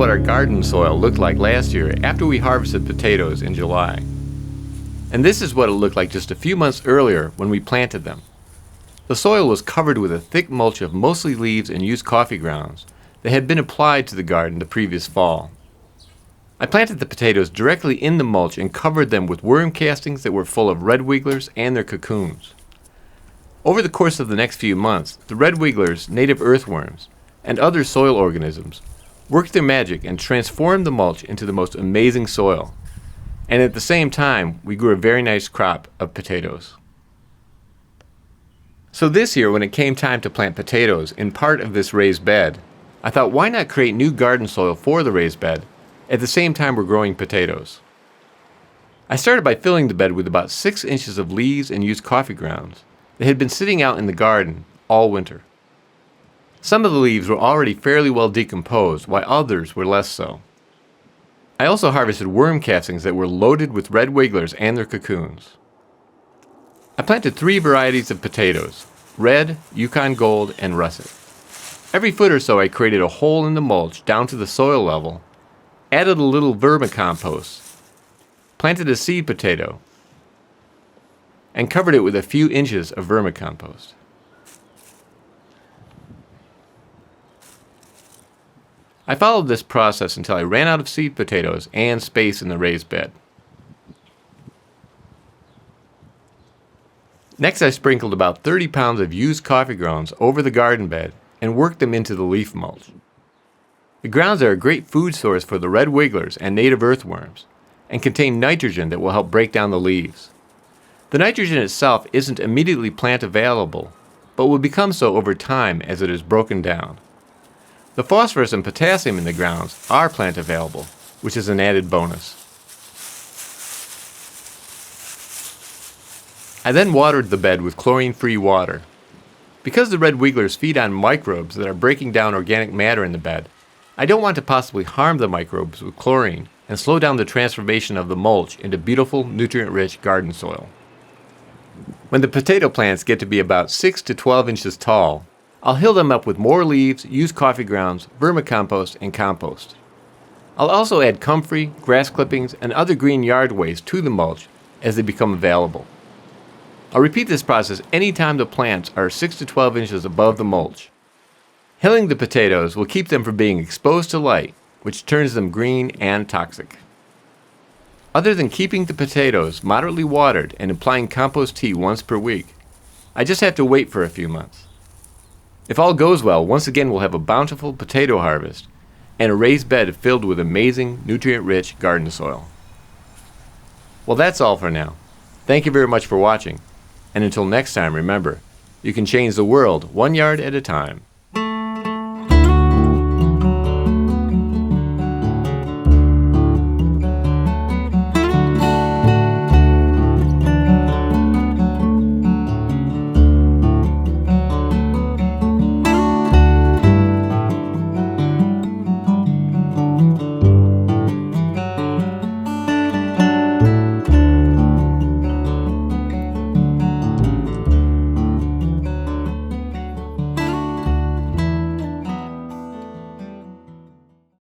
what our garden soil looked like last year after we harvested potatoes in July. And this is what it looked like just a few months earlier when we planted them. The soil was covered with a thick mulch of mostly leaves and used coffee grounds that had been applied to the garden the previous fall. I planted the potatoes directly in the mulch and covered them with worm castings that were full of red wigglers and their cocoons. Over the course of the next few months, the red wigglers, native earthworms, and other soil organisms worked their magic and transformed the mulch into the most amazing soil. And at the same time, we grew a very nice crop of potatoes. So this year, when it came time to plant potatoes in part of this raised bed, I thought, why not create new garden soil for the raised bed at the same time we're growing potatoes? I started by filling the bed with about 6 inches of leaves and used coffee grounds that had been sitting out in the garden all winter. Some of the leaves were already fairly well decomposed, while others were less so. I also harvested worm castings that were loaded with red wigglers and their cocoons. I planted 3 varieties of potatoes: red, Yukon Gold, and russet. Every foot or so I created a hole in the mulch down to the soil level, added a little vermicompost, planted a seed potato, and covered it with a few inches of vermicompost. I followed this process until I ran out of seed potatoes and space in the raised bed. Next, I sprinkled about 30 pounds of used coffee grounds over the garden bed and worked them into the leaf mulch. The grounds are a great food source for the red wigglers and native earthworms and contain nitrogen that will help break down the leaves. The nitrogen itself isn't immediately plant available, but will become so over time as it is broken down. The phosphorus and potassium in the grounds are plant available, which is an added bonus. I then watered the bed with chlorine-free water. Because the red wigglers feed on microbes that are breaking down organic matter in the bed, I don't want to possibly harm the microbes with chlorine and slow down the transformation of the mulch into beautiful, nutrient-rich garden soil. When the potato plants get to be about 6 to 12 inches tall, I'll hill them up with more leaves, used coffee grounds, vermicompost, and compost. I'll also add comfrey, grass clippings, and other green yard waste to the mulch as they become available. I'll repeat this process anytime the plants are 6 to 12 inches above the mulch. Hilling the potatoes will keep them from being exposed to light, which turns them green and toxic. Other than keeping the potatoes moderately watered and applying compost tea once per week, I just have to wait for a few months. If all goes well, once again we'll have a bountiful potato harvest and a raised bed filled with amazing, nutrient-rich garden soil. Well, that's all for now. Thank you very much for watching. And until next time, remember, you can change the world 1 yard at a time.